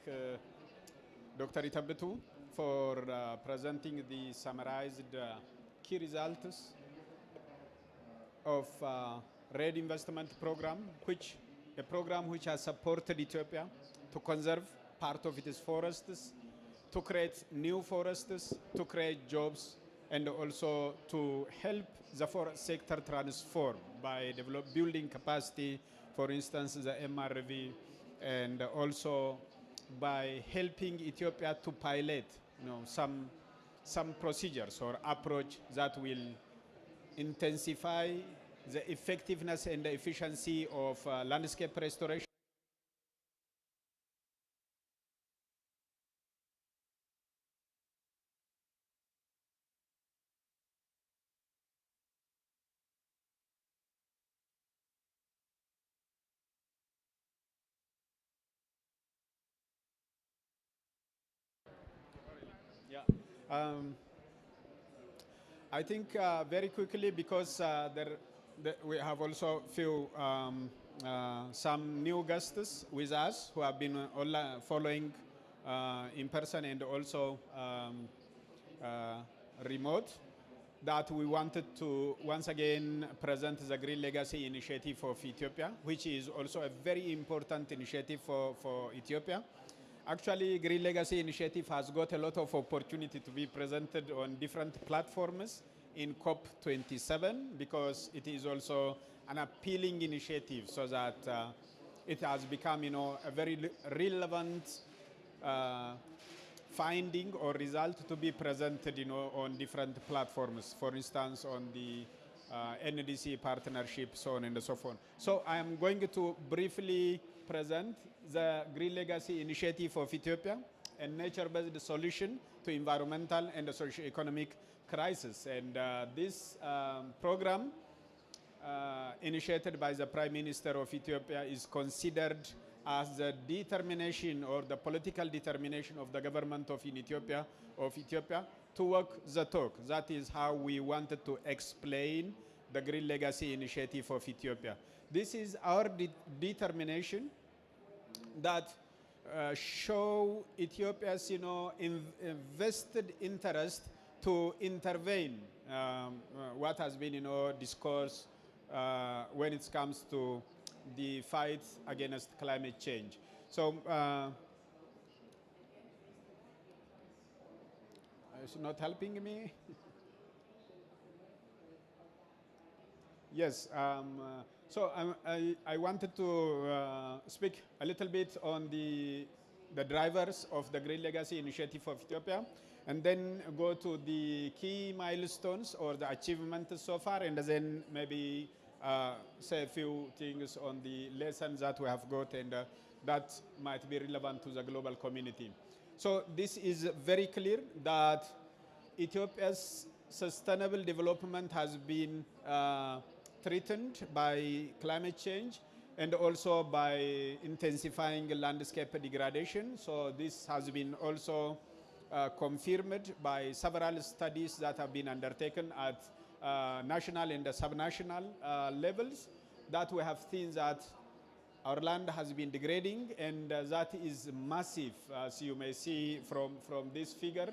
Dr. Itabetu for presenting the summarized key results of REDD investment program, a program which has supported Ethiopia to conserve part of its forests, to create new forests, to create jobs, and also to help the forest sector transform by building capacity, for instance, the MRV, and also by helping Ethiopia to pilot, some procedures or approach that will intensify the effectiveness and the efficiency of landscape restoration. Yeah. I think very quickly, because we have also few some new guests with us who have been following in person and also remote, that we wanted to once again present the Green Legacy Initiative of Ethiopia, which is also a very important initiative for Ethiopia. Actually, Green Legacy Initiative has got a lot of opportunity to be presented on different platforms in COP27 because it is also an appealing initiative, so that it has become, a very relevant finding or result to be presented, on different platforms. For instance, on the NDC partnership, so on and so forth. So I am going to briefly present the Green Legacy Initiative of Ethiopia, a nature-based solution to environmental and socio-economic crisis. And this program, initiated by the Prime Minister of Ethiopia, is considered as the determination or the political determination of the government of Ethiopia to walk the talk. That is how we wanted to explain the Green Legacy Initiative of Ethiopia. This is our determination that show Ethiopia's, invested interest to intervene what has been, discourse when it comes to the fight against climate change. So it's not helping me. Yes. So I wanted to speak a little bit on the drivers of the Green Legacy Initiative of Ethiopia, and then go to the key milestones or the achievements so far, and then maybe say a few things on the lessons that we have got and that might be relevant to the global community. So this is very clear that Ethiopia's sustainable development has been threatened by climate change and also by intensifying landscape degradation. So this has been also confirmed by several studies that have been undertaken at national and the subnational levels, that we have seen that our land has been degrading, and that is massive, as you may see from this figure.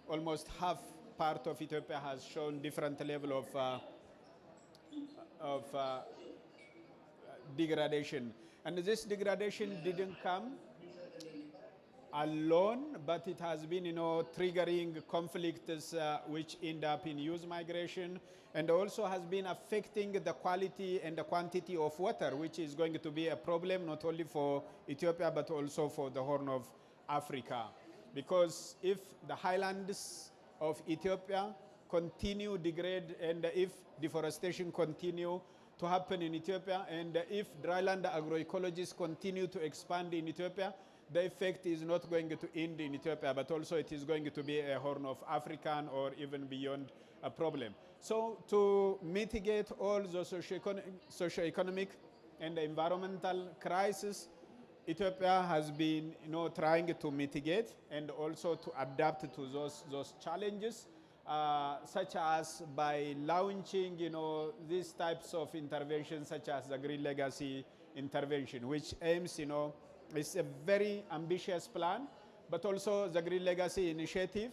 Almost half part of Ethiopia has shown different level of degradation. And this degradation didn't come alone, but it has been, triggering conflicts which end up in youth migration, and also has been affecting the quality and the quantity of water, which is going to be a problem not only for Ethiopia, but also for the Horn of Africa. Because if the highlands of Ethiopia continue degrade, and if deforestation continue to happen in Ethiopia, and if dryland agroecologies continue to expand in Ethiopia, the effect is not going to end in Ethiopia, but also it is going to be a Horn of African or even beyond a problem. So to mitigate all the socioeconomic and environmental crisis, Ethiopia has been, trying to mitigate and also to adapt to those challenges, such as by launching, these types of interventions, such as the Green Legacy intervention, which aims, it's a very ambitious plan, but also the Green Legacy initiative,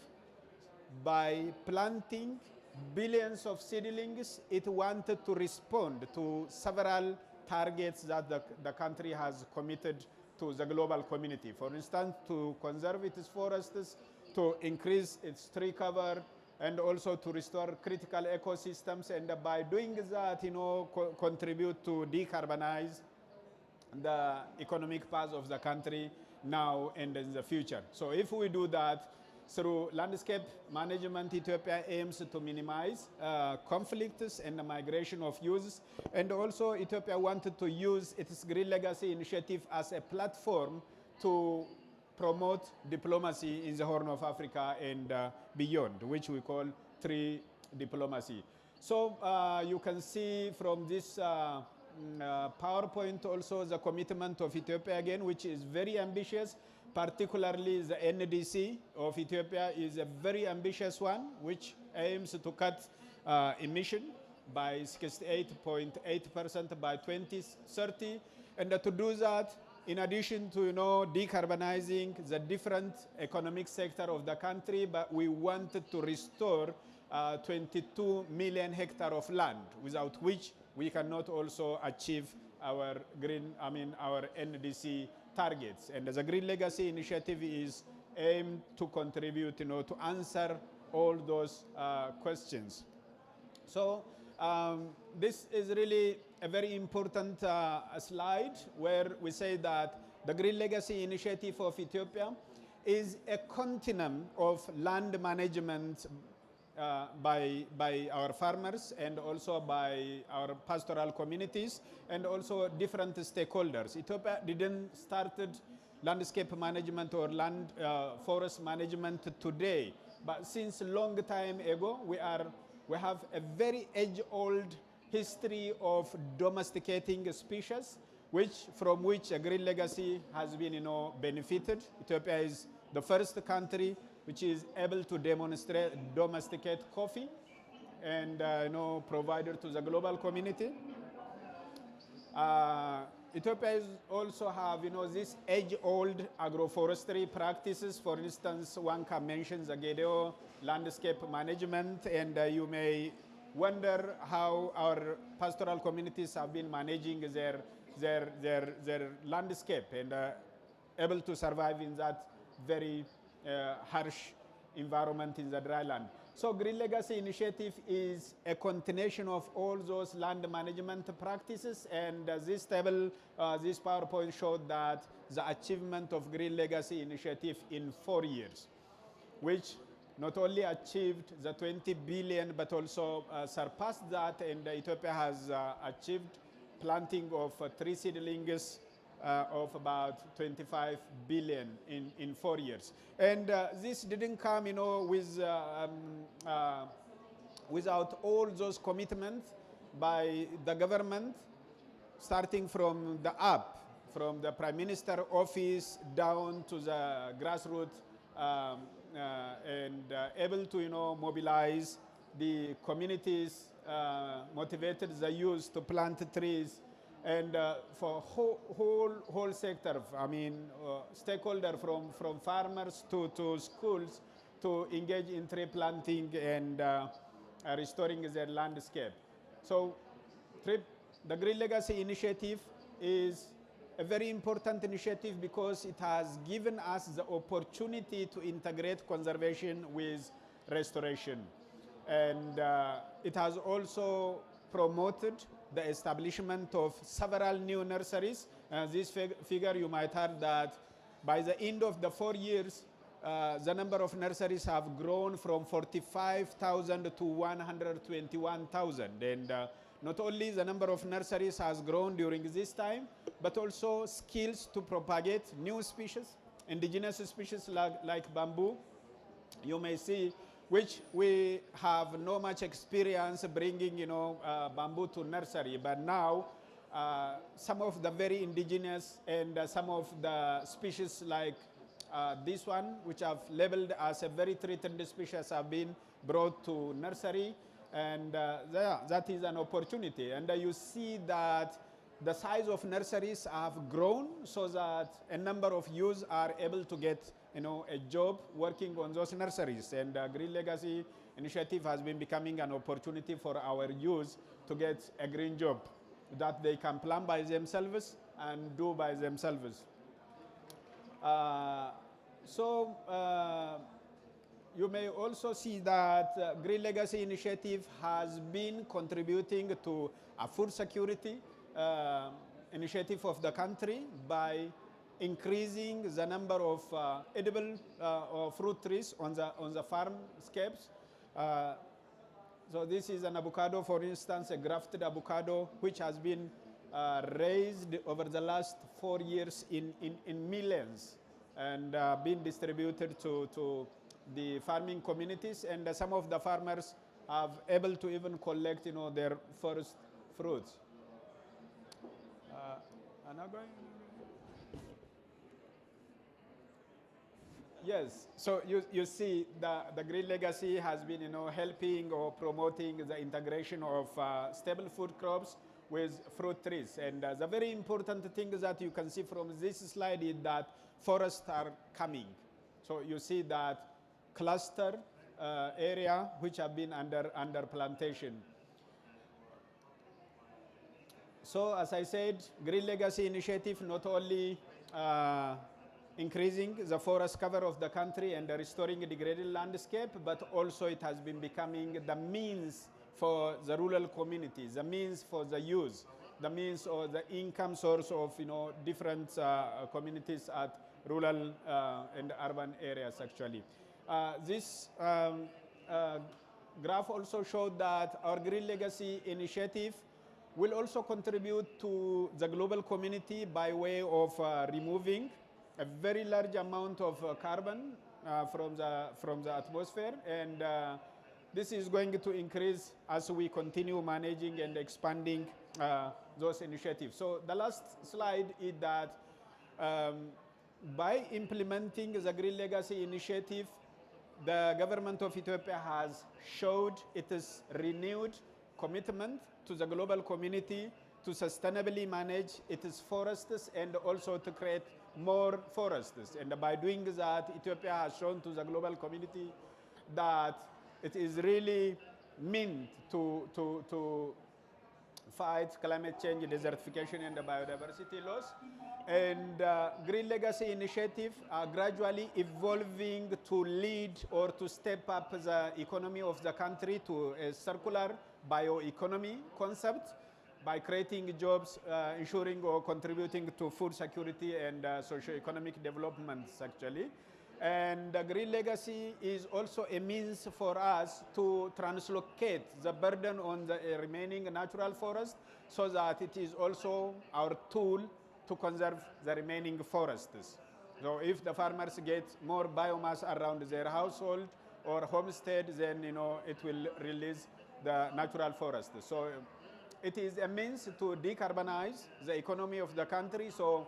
by planting billions of seedlings, it wanted to respond to several targets that the country has committed to the global community. For instance, to conserve its forests, to increase its tree cover, and also to restore critical ecosystems, and by doing that, contribute to decarbonize the economic path of the country now and in the future. So if we do that through landscape management, Ethiopia aims to minimize conflicts and the migration of youths. And also Ethiopia wanted to use its Green Legacy initiative as a platform to promote diplomacy in the Horn of Africa and beyond, which we call tree diplomacy. So you can see from this PowerPoint also the commitment of Ethiopia again, which is very ambitious. Particularly the NDC of Ethiopia is a very ambitious one, which aims to cut emission by 68.8% by 2030. And to do that, in addition to decarbonizing the different economic sector of the country, but we wanted to restore 22 million hectares of land, without which we cannot also achieve our our NDC targets. And the Green Legacy initiative is aimed to contribute, to answer all those questions. So this is really a very important slide where we say that the Green Legacy initiative of Ethiopia is a continuum of land management by our farmers and also by our pastoral communities and also different stakeholders. Ethiopia didn't started landscape management or land forest management today, but since a long time ago, we have a very age-old history of domesticating species, from which a Green Legacy has been, benefited. Ethiopia is the first country which is able to domesticate coffee and provide it to the global community. Ethiopia also have these age-old agroforestry practices. For instance, one can mention the Gedeo landscape management, and you may wonder how our pastoral communities have been managing their landscape and able to survive in that very harsh environment in the dry land. So Green Legacy initiative is a continuation of all those land management practices, and this table, this PowerPoint showed that the achievement of Green Legacy initiative in 4 years, which not only achieved the 20 billion, but also surpassed that, and Ethiopia has achieved planting of tree seedlings of about 25 billion in 4 years. And this didn't come, without all those commitments by the government, starting from the up, from the Prime Minister office down to the grassroots, and able to, mobilize the communities motivated the youth to plant trees, and for whole sector, I mean, stakeholder from farmers to schools to engage in tree planting and restoring the landscape. So the Green Legacy Initiative is a very important initiative because it has given us the opportunity to integrate conservation with restoration. And it has also promoted the establishment of several new nurseries. This figure, you might have that by the end of the 4 years, the number of nurseries have grown from 45,000 to 121,000. And not only the number of nurseries has grown during this time, but also skills to propagate new species, indigenous species like bamboo. You may see, which we have no much experience bringing, bamboo to nursery, but now some of the very indigenous and some of the species like this one, which I've labeled as a very threatened species, have been brought to nursery, and that is an opportunity. And you see that the size of nurseries have grown so that a number of youths are able to get a job working on those nurseries. And Green Legacy Initiative has been becoming an opportunity for our youth to get a green job that they can plan by themselves and do by themselves. You may also see that Green Legacy Initiative has been contributing to a food security initiative of the country by increasing the number of edible fruit trees on the farmscapes. So this is an avocado, for instance, a grafted avocado, which has been raised over the last 4 years in millions and been distributed to the farming communities. And some of the farmers have able to even collect, their first fruits. Yes, so you see the Green Legacy has been helping or promoting the integration of stable food crops with fruit trees. And the very important thing that you can see from this slide is that forests are coming. So you see that cluster area which have been under plantation. So as I said, Green Legacy Initiative not only increasing the forest cover of the country and restoring a degraded landscape, but also it has been becoming the means for the rural communities, the means for the youth, the means or the income source of different communities at rural and urban areas actually. This graph also showed that our Green Legacy Initiative will also contribute to the global community by way of removing a very large amount of carbon from the atmosphere, and this is going to increase as we continue managing and expanding those initiatives. So the last slide is that by implementing the Green Legacy Initiative, the government of Ethiopia has showed its renewed commitment to the global community to sustainably manage its forests and also to create more forests. And by doing that, Ethiopia has shown to the global community that it is really meant to fight climate change, desertification, and the biodiversity loss. And Green Legacy Initiative are gradually evolving to lead or to step up the economy of the country to a circular bioeconomy concept by creating jobs, ensuring or contributing to food security and socio-economic developments actually. And the Green Legacy is also a means for us to translocate the burden on the remaining natural forest so that it is also our tool to conserve the remaining forests. So if the farmers get more biomass around their household or homestead, then it will release the natural forest. So it is a means to decarbonize the economy of the country. So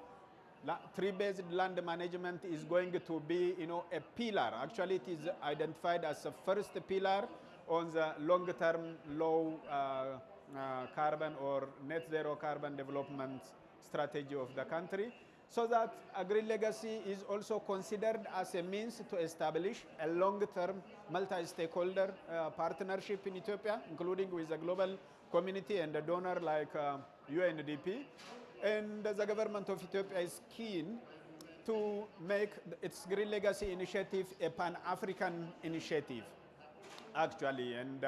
tree-based land management is going to be, a pillar. Actually, it is identified as the first pillar on the long-term low carbon or net zero carbon development strategy of the country, so that a green legacy is also considered as a means to establish a long-term multi-stakeholder partnership in Ethiopia, including with the global community and a donor like UNDP. And the government of Ethiopia is keen to make its Green Legacy initiative a Pan-African initiative, actually. And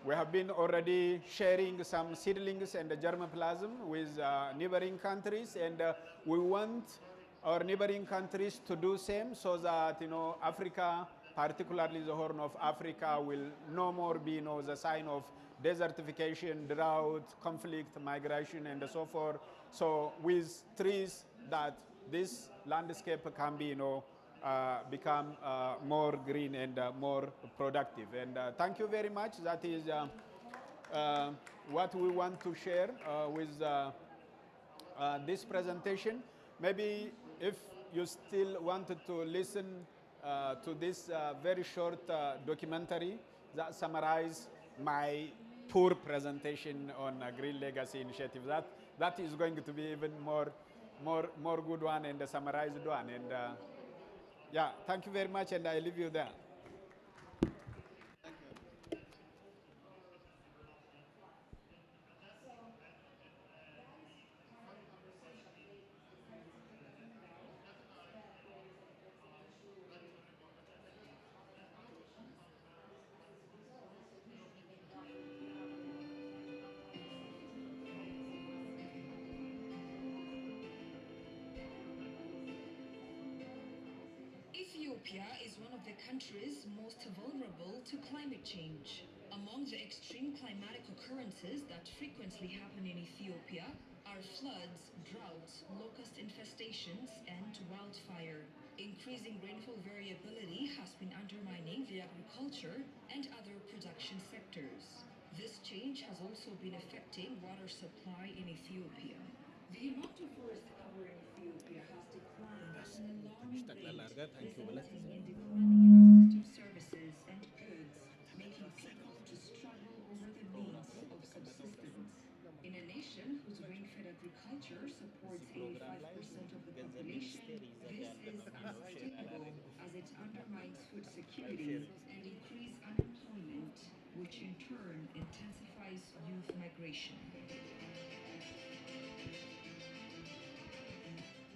we have been already sharing some seedlings and germplasm with neighboring countries, and we want our neighboring countries to do same, so that Africa, particularly the Horn of Africa, will no more be the sign of desertification, drought, conflict, migration, and so forth. So with trees, that this landscape can be become more green and more productive. And thank you very much. That is what we want to share with this presentation. Maybe if you still wanted to listen to this very short documentary that summarizes my poor presentation on Green Legacy Initiative, that is going to be even more good one and a summarized one. And yeah, thank you very much, and I leave you there. Ethiopia is one of the countries most vulnerable to climate change. Among the extreme climatic occurrences that frequently happen in Ethiopia are floods, droughts, locust infestations, and wildfire. Increasing rainfall variability has been undermining the agriculture and other production sectors. This change has also been affecting water supply in Ethiopia. The amount of forest cover in Ethiopia has declined at an alarming rate, resulting in declining ecosystem services and goods, making people to struggle over the means of subsistence. In a nation whose grain-fed agriculture supports 85% of the population, this is unsustainable as it undermines food security and increases unemployment, which in turn intensifies youth migration.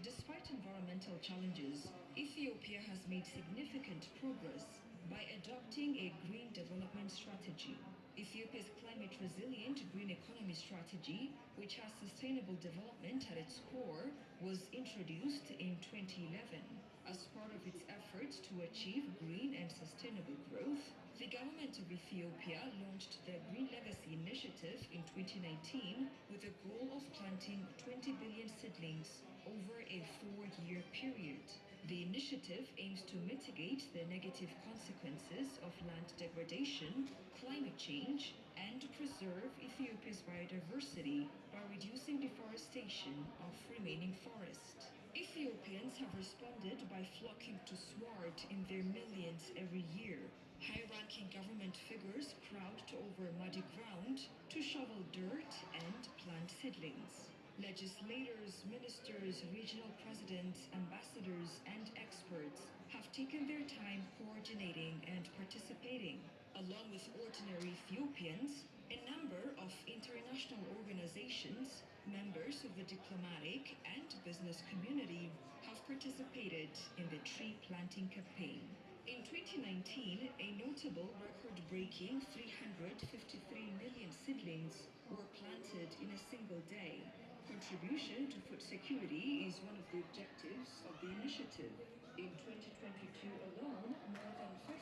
Despite environmental challenges, Ethiopia has made significant progress by adopting a green development strategy. Ethiopia's climate resilient green economy strategy, which has sustainable development at its core, was introduced in 2011. As part of its efforts to achieve green and sustainable growth, the government of Ethiopia launched the Green Legacy Initiative in 2019 with the goal of planting 20 billion seedlings over a 4-year period. The initiative aims to mitigate the negative consequences of land degradation, climate change, and preserve Ethiopia's biodiversity by reducing deforestation of remaining forest. Ethiopians have responded by flocking to sward in their millions every year. High-ranking government figures crowd to over muddy ground to shovel dirt and plant seedlings. Legislators, ministers, regional presidents, ambassadors, and experts have taken their time coordinating and participating. Along with ordinary Ethiopians, a number of international organizations, members of the diplomatic and business community have participated in the tree planting campaign. In 2019, a notable record-breaking 353 million seedlings were planted in a single day. Contribution to food security is one of the objectives of the initiative. In 2022 alone, more than 500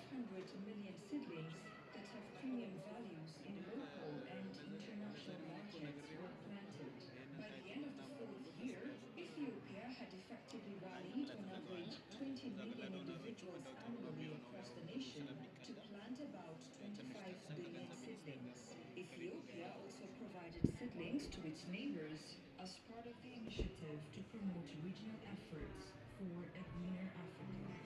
million seedlings that have premium values in local and international markets were planted. By the end of the fourth year, Ethiopia had effectively rallied on average 20 million individuals annually across the nation to plant about 25 billion seedlings. Ethiopia also provided seedlings to its neighbors as part of the initiative to promote regional efforts for a greener Africa.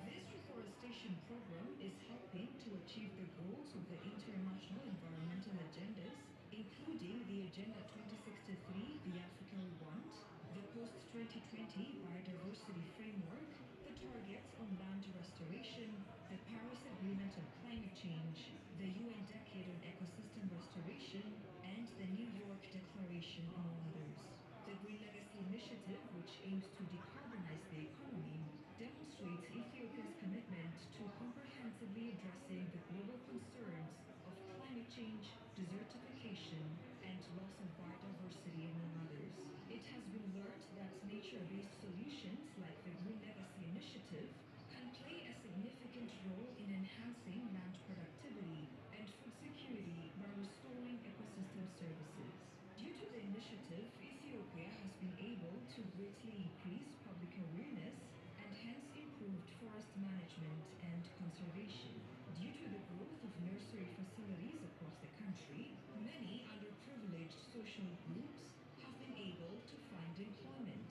This reforestation program is helping to achieve the goals of the international environmental agendas, including the Agenda 2063, the Africa we want, the post-2020 biodiversity framework, the targets on land restoration, the Paris Agreement on climate change, the UN Decade on ecosystem restoration, and the New York Declaration, among others. The Green Legacy Initiative, which aims to decarbonize the economy, demonstrates Ethiopia's commitment to comprehensively addressing the global concerns of climate change, desertification, and loss of biodiversity, among others. It has been learned that nature-based solutions like the Green Legacy Initiative can play a significant role in enhancing land productivity and food security by restoring ecosystem services. Due to the initiative, Ethiopia has been able to greatly increase public awareness and hence improved forest management and conservation. Due to the growth of nursery facilities across the country, many underprivileged social groups have been able to find employment.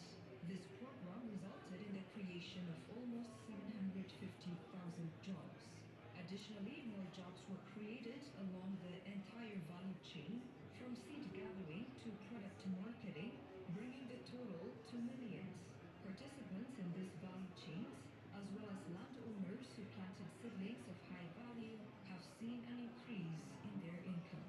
This program resulted in the creation of almost 750,000 jobs. Additionally, more jobs were created along the entire value chain, from seed gathering to product marketing, bringing the total to millions. Participants in these value chains, as well as landowners who planted seedlings of high value, have seen an increase in their income.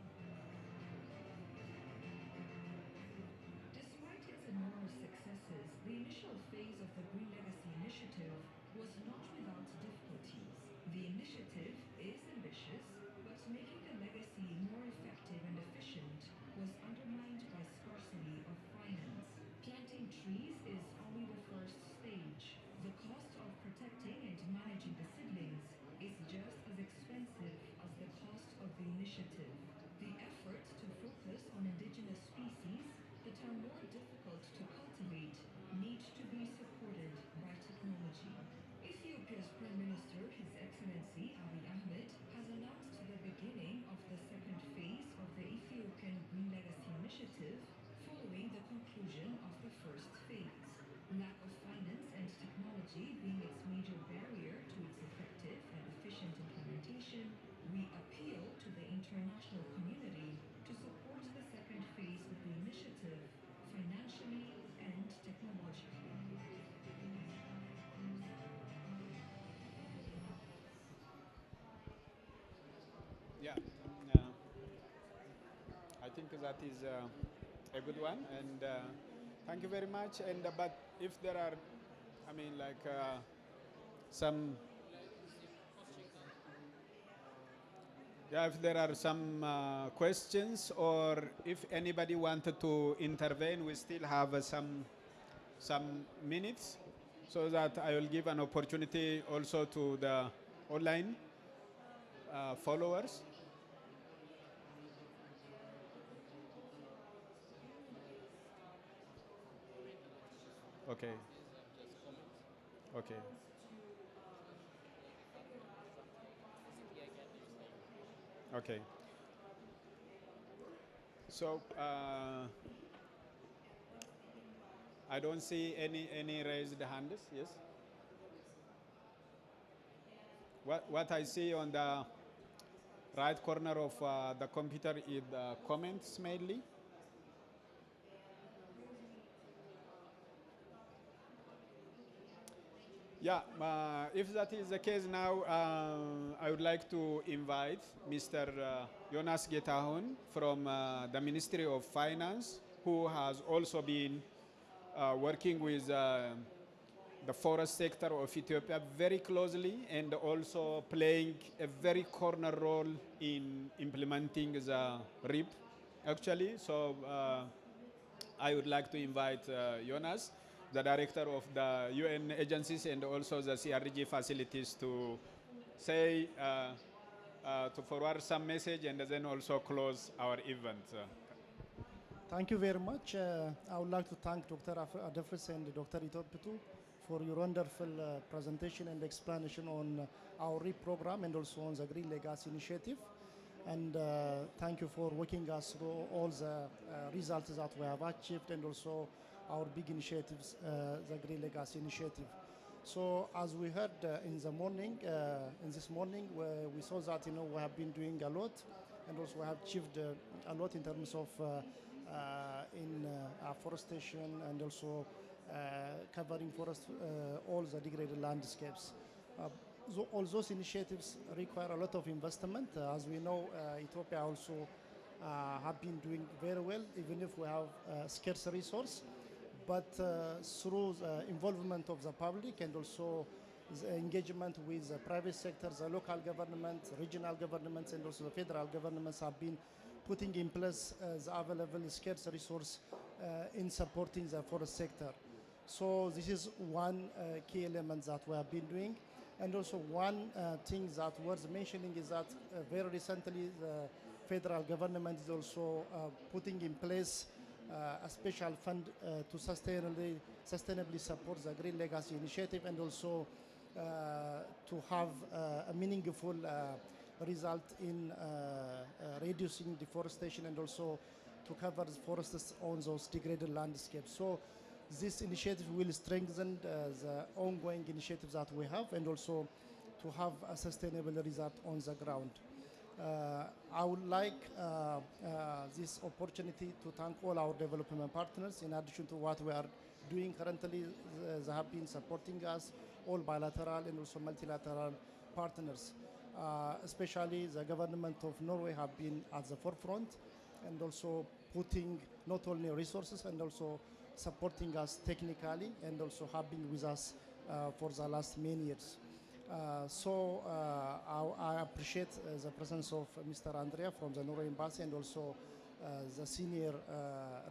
Despite its enormous successes, the initial phase of the Green Legacy Initiative was not without difficulties. The initiative is ambitious, but making the legacy more effective and efficient was undermined by scarcity of finance. Planting trees is only the first stage. The cost of protecting and managing the seedlings is just as expensive as the cost of the initiative. The effort to focus on indigenous species that are more difficult to cultivate need to be supported by technology. Ethiopia's Prime Minister, His Excellency Abiy Ahmed, has announced the beginning of the second phase of the Ethiopian Green Legacy Initiative following the conclusion of the first phase. Lack of finance and technology being its major barrier to its effective and efficient implementation, we appeal to the international community to support the second phase of the initiative financially and technologically. Yeah, I think that is a good one, and thank you very much. And but if there are, I mean, like some, yeah, if there are some questions, or if anybody wanted to intervene, we still have some minutes, so that I will give an opportunity also to the online followers. Okay. Okay. Okay. So I don't see any raised hands. Yes. What I see on the right corner of the computer is the comments mainly. Yeah, if that is the case now, I would like to invite Mr. Jonas Getahun from the Ministry of Finance, who has also been working with the forest sector of Ethiopia very closely, and also playing a very corner role in implementing the RIP, actually. So I would like to invite Jonas, the director of the UN agencies and also the CRG facilities, to say, to forward some message and then also close our event. Thank you very much. I would like to thank Dr. Adefris and Dr. Itopitu for your wonderful presentation and explanation on our RIP program and also on the Green Legacy Initiative. And thank you for walking us through all the results that we have achieved and also our big initiatives, the Green Legacy Initiative. So as we heard in the morning, in this morning, we saw that we have been doing a lot, and also we have achieved a lot in terms of in afforestation and also covering forest, all the degraded landscapes. All those initiatives require a lot of investment. As we know, Ethiopia also have been doing very well, even if we have scarce resource. But through the involvement of the public and also the engagement with the private sector, the local government, regional governments, and also the federal governments have been putting in place the available scarce resource in supporting the forest sector. So this is one key element that we have been doing. And also one thing that worth mentioning is that very recently the federal government is also putting in place a special fund to sustainably support the Green Legacy Initiative and also to have a meaningful result in reducing deforestation and also to cover the forests on those degraded landscapes. So this initiative will strengthen the ongoing initiatives that we have and also to have a sustainable result on the ground. I would like this opportunity to thank all our development partners. In addition to what we are doing currently, they have been supporting us, all bilateral and also multilateral partners. Especially the government of Norway have been at the forefront and also putting not only resources and also supporting us technically and also have been with us for the last many years. I appreciate the presence of Mr. Andrea from the Norway Embassy and also the senior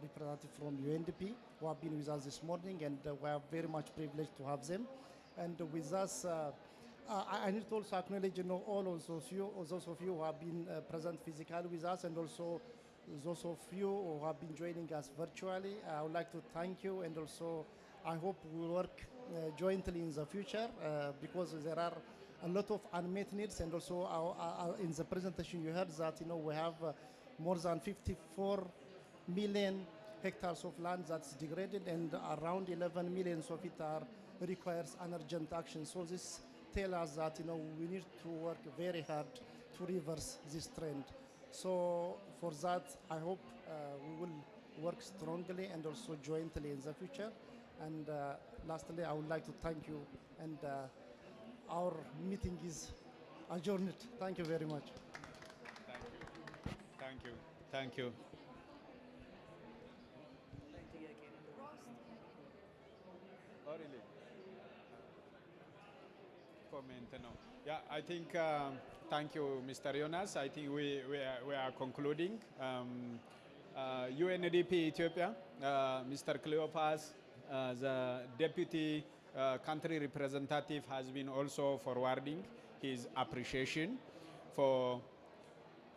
representative from UNDP who have been with us this morning, and we are very much privileged to have them. And with us, I need to also acknowledge all of those of you who have been present physically with us and also those of you who have been joining us virtually. I would like to thank you, and also I hope we will work jointly in the future because there are a lot of unmet needs, and also in the presentation you heard that we have more than 54 million hectares of land that's degraded, and around 11 million of it requires an urgent action. So this tells us that we need to work very hard to reverse this trend. So for that, I hope we will work strongly and also jointly in the future. And lastly, I would like to thank you, and our meeting is adjourned. Thank you very much. Thank you. Thank you. Oh, really? Comment, no. Yeah, I think, thank you, Mr. Jonas. I think we are concluding. UNDP Ethiopia, Mr. Cleopas, the deputy country representative, has been also forwarding his appreciation for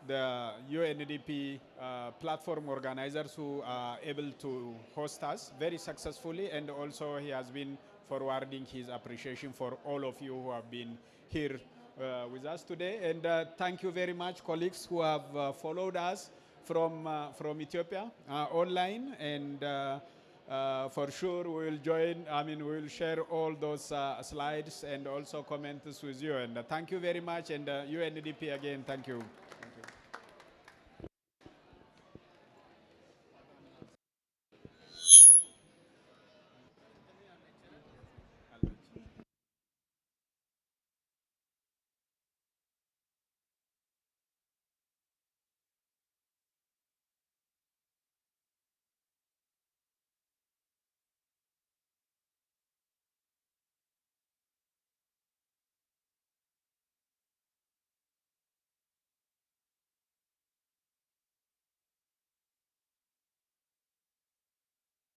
the UNDP platform organizers who are able to host us very successfully, and also he has been forwarding his appreciation for all of you who have been here with us today. And thank you very much, colleagues who have followed us from Ethiopia online, and for sure we will join, we will share all those slides and also comments with you. And thank you very much, and UNDP again, thank you.